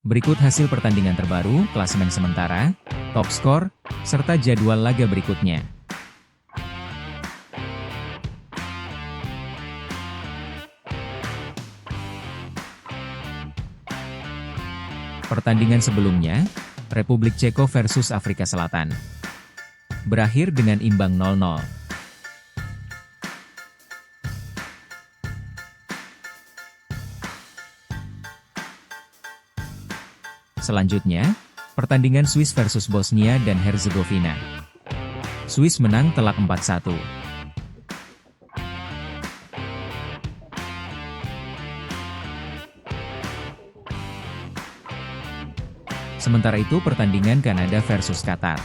Berikut hasil pertandingan terbaru, klasemen sementara, top skor, serta jadwal laga berikutnya. Pertandingan sebelumnya, Republik Ceko versus Afrika Selatan berakhir dengan imbang 0-0. Selanjutnya, pertandingan Swiss versus Bosnia dan Herzegovina. Swiss menang telak 4-1. Sementara itu pertandingan Kanada versus Qatar.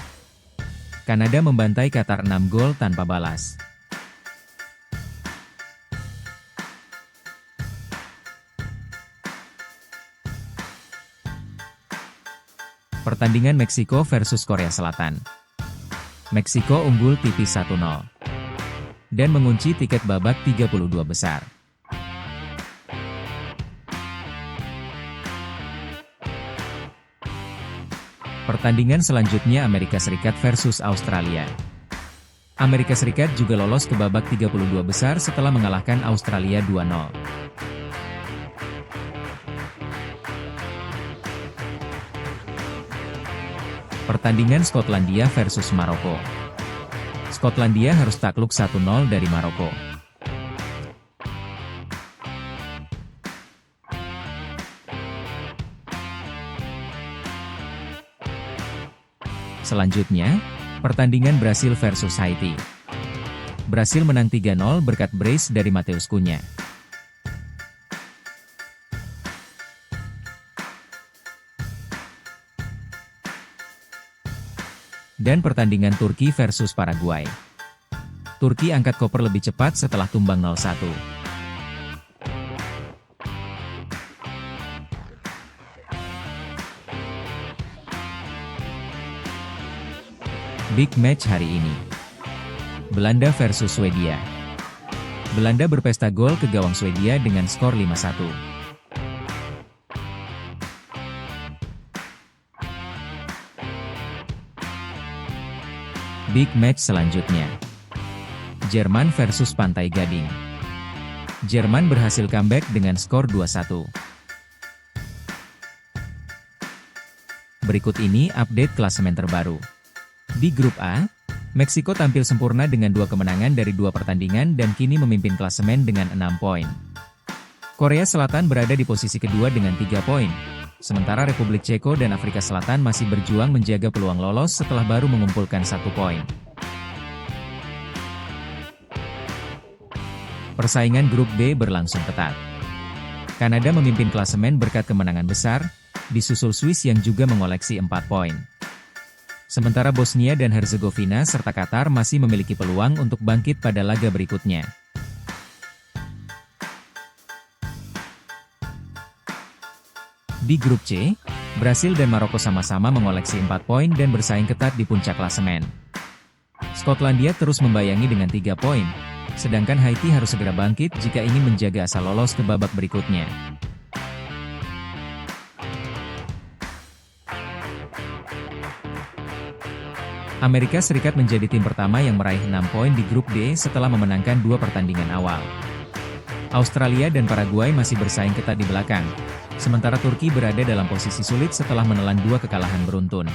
Kanada membantai Qatar 6 gol tanpa balas. Pertandingan Meksiko versus Korea Selatan. Meksiko unggul tipis 1-0 dan mengunci tiket babak 32 besar. Pertandingan selanjutnya Amerika Serikat versus Australia. Amerika Serikat juga lolos ke babak 32 besar setelah mengalahkan Australia 2-0. Pertandingan Skotlandia versus Maroko. Skotlandia harus takluk 1-0 dari Maroko. Selanjutnya, pertandingan Brasil versus Haiti. Brasil menang 3-0 berkat brace dari Mateus Cunha. Dan pertandingan Turki versus Paraguay. Turki angkat koper lebih cepat setelah tumbang 0-1. Big match hari ini. Belanda versus Swedia. Belanda berpesta gol ke gawang Swedia dengan skor 5-1. Big match selanjutnya. Jerman versus Pantai Gading. Jerman berhasil comeback dengan skor 2-1. Berikut ini update klasemen terbaru. Di grup A, Meksiko tampil sempurna dengan 2 kemenangan dari 2 pertandingan dan kini memimpin klasemen dengan 6 poin. Korea Selatan berada di posisi kedua dengan 3 poin. Sementara Republik Ceko dan Afrika Selatan masih berjuang menjaga peluang lolos setelah baru mengumpulkan 1 poin. Persaingan grup B berlangsung ketat. Kanada memimpin klasemen berkat kemenangan besar, disusul Swiss yang juga mengoleksi 4 poin. Sementara Bosnia dan Herzegovina serta Qatar masih memiliki peluang untuk bangkit pada laga berikutnya. Di grup C, Brasil dan Maroko sama-sama mengoleksi 4 poin dan bersaing ketat di puncak klasemen. Skotlandia terus membayangi dengan 3 poin, sedangkan Haiti harus segera bangkit jika ingin menjaga asa lolos ke babak berikutnya. Amerika Serikat menjadi tim pertama yang meraih 6 poin di grup D setelah memenangkan 2 pertandingan awal. Australia dan Paraguay masih bersaing ketat di belakang, sementara Turki berada dalam posisi sulit setelah menelan 2 kekalahan beruntun.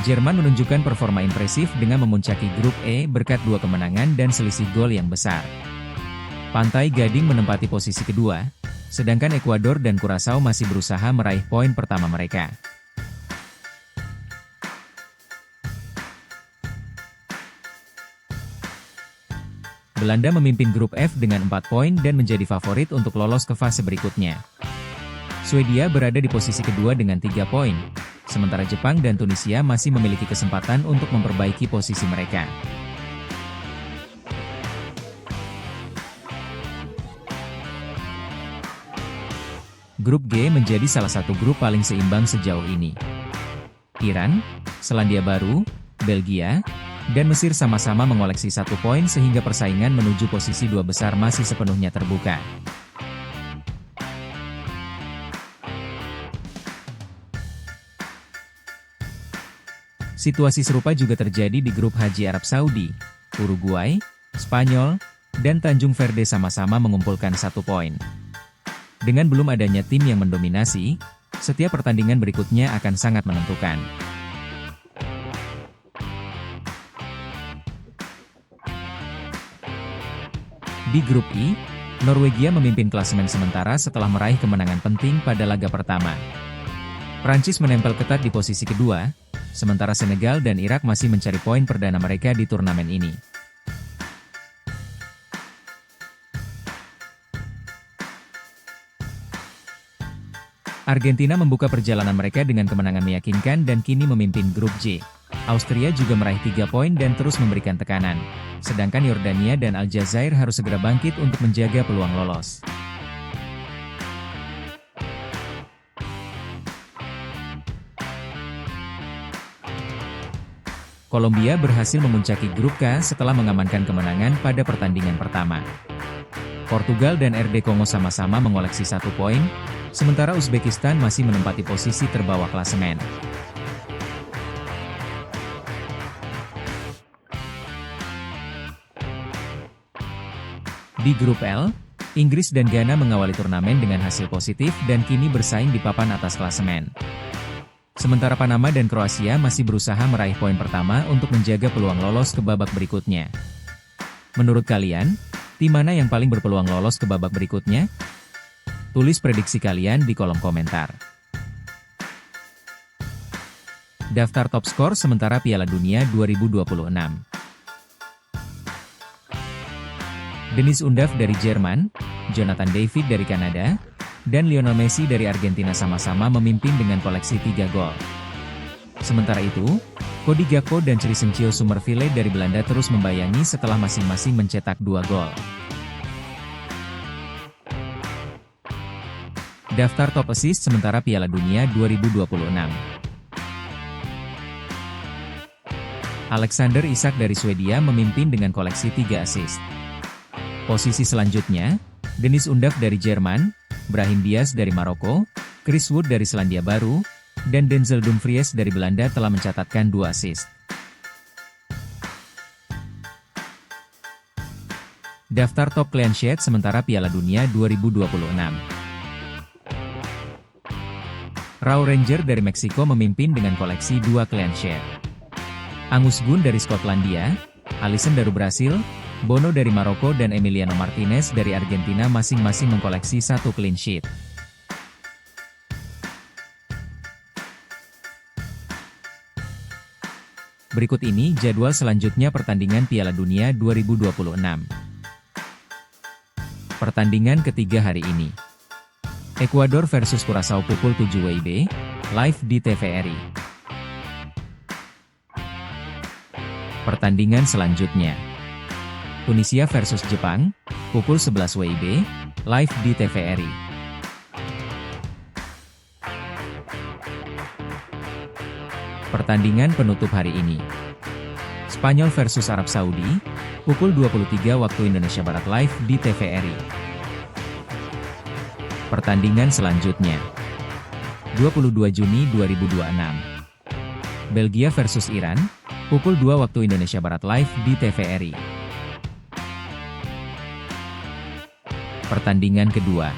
Jerman menunjukkan performa impresif dengan memuncaki grup E berkat 2 kemenangan dan selisih gol yang besar. Pantai Gading menempati posisi kedua, sedangkan Ekuador dan Curaçao masih berusaha meraih poin pertama mereka. Belanda memimpin grup F dengan 4 poin dan menjadi favorit untuk lolos ke fase berikutnya. Swedia berada di posisi kedua dengan 3 poin, sementara Jepang dan Tunisia masih memiliki kesempatan untuk memperbaiki posisi mereka. Grup G menjadi salah satu grup paling seimbang sejauh ini. Iran, Selandia Baru, Belgia, dan Mesir sama-sama mengoleksi 1 poin sehingga persaingan menuju posisi 2 besar masih sepenuhnya terbuka. Situasi serupa juga terjadi di grup Haji Arab Saudi. Uruguay, Spanyol, dan Tanjung Verde sama-sama mengumpulkan 1 poin. Dengan belum adanya tim yang mendominasi, setiap pertandingan berikutnya akan sangat menentukan. Di grup I, Norwegia memimpin klasemen sementara setelah meraih kemenangan penting pada laga pertama. Prancis menempel ketat di posisi kedua, sementara Senegal dan Irak masih mencari poin perdana mereka di turnamen ini. Argentina membuka perjalanan mereka dengan kemenangan meyakinkan dan kini memimpin grup J. Austria juga meraih 3 poin dan terus memberikan tekanan. Sedangkan Yordania dan Aljazair harus segera bangkit untuk menjaga peluang lolos. Kolombia berhasil memuncaki grup K setelah mengamankan kemenangan pada pertandingan pertama. Portugal dan RD Kongo sama-sama mengoleksi 1 poin, sementara Uzbekistan masih menempati posisi terbawah klasemen. Di grup L, Inggris dan Ghana mengawali turnamen dengan hasil positif dan kini bersaing di papan atas klasemen. Sementara Panama dan Kroasia masih berusaha meraih poin pertama untuk menjaga peluang lolos ke babak berikutnya. Menurut kalian, tim mana yang paling berpeluang lolos ke babak berikutnya? Tulis prediksi kalian di kolom komentar. Daftar top skor sementara Piala Dunia 2026. Denis Undav dari Jerman, Jonathan David dari Kanada, dan Lionel Messi dari Argentina sama-sama memimpin dengan koleksi 3 gol. Sementara itu, Cody Gakpo dan Crescencio Summerville dari Belanda terus membayangi setelah masing-masing mencetak 2 gol. Daftar top assist sementara Piala Dunia 2026. Alexander Isak dari Swedia memimpin dengan koleksi 3 assist. Posisi selanjutnya, Denis Undav dari Jerman, Brahim Diaz dari Maroko, Chris Wood dari Selandia Baru, dan Denzel Dumfries dari Belanda telah mencatatkan 2 assist. Daftar top clean sheet sementara Piala Dunia 2026. Raw Ranger dari Meksiko memimpin dengan koleksi 2 clean sheet. Angus Gunn dari Skotlandia, Alisson dari Brasil, Bono dari Maroko dan Emiliano Martinez dari Argentina masing-masing mengkoleksi 1 clean sheet. Berikut ini jadwal selanjutnya pertandingan Piala Dunia 2026. Pertandingan ketiga hari ini. Ekuador versus Curaçao pukul 7 WIB, live di TVRI. Pertandingan selanjutnya. Tunisia versus Jepang, pukul 11 WIB, live di TVRI. Pertandingan penutup hari ini. Spanyol versus Arab Saudi, pukul 23 waktu Indonesia Barat live di TVRI. Pertandingan selanjutnya. 22 Juni 2026. Belgia versus Iran, pukul 2 waktu Indonesia Barat live di TVRI. Pertandingan kedua.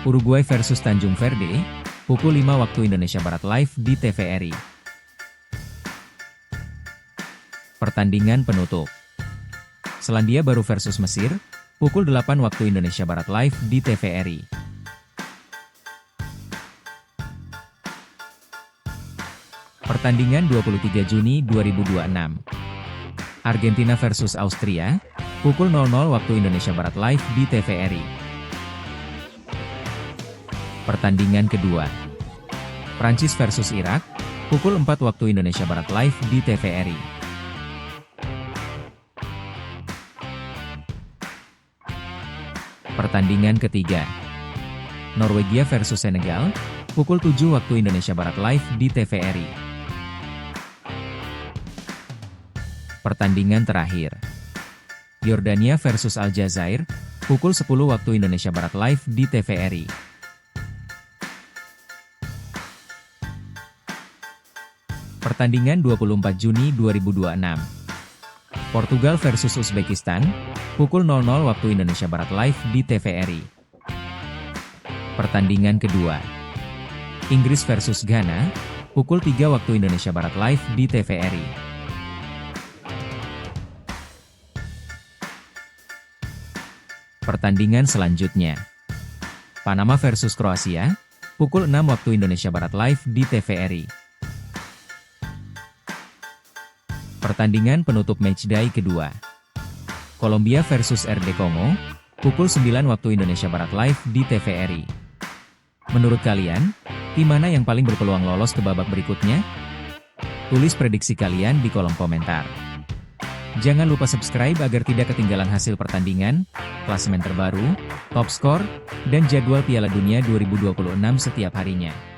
Uruguay versus Tanjung Verde, pukul 5 waktu Indonesia Barat live di TVRI. Pertandingan penutup. Selandia Baru versus Mesir, pukul 8 waktu Indonesia Barat live di TVRI. Pertandingan 23 Juni 2026. Argentina versus Austria, pukul 00 waktu Indonesia Barat live di TVRI. Pertandingan kedua. Prancis versus Irak, pukul 4 waktu Indonesia Barat live di TVRI. Pertandingan ketiga. Norwegia versus Senegal, pukul 7 waktu Indonesia Barat live di TVRI. Pertandingan terakhir. Yordania versus Aljazair, pukul 10 waktu Indonesia Barat live di TVRI. Pertandingan 24 Juni 2026. Portugal versus Uzbekistan, pukul 00 waktu Indonesia Barat live di TVRI. Pertandingan kedua. Inggris versus Ghana, pukul 3 waktu Indonesia Barat live di TVRI. Pertandingan selanjutnya. Panama versus Kroasia, pukul 6 waktu Indonesia Barat live di TVRI. Pertandingan penutup matchday kedua. Kolombia versus RD Kongo, pukul 9 waktu Indonesia Barat live di TVRI. Menurut kalian, tim mana yang paling berpeluang lolos ke babak berikutnya? Tulis prediksi kalian di kolom komentar. Jangan lupa subscribe agar tidak ketinggalan hasil pertandingan, klasemen terbaru, top skor, dan jadwal Piala Dunia 2026 setiap harinya.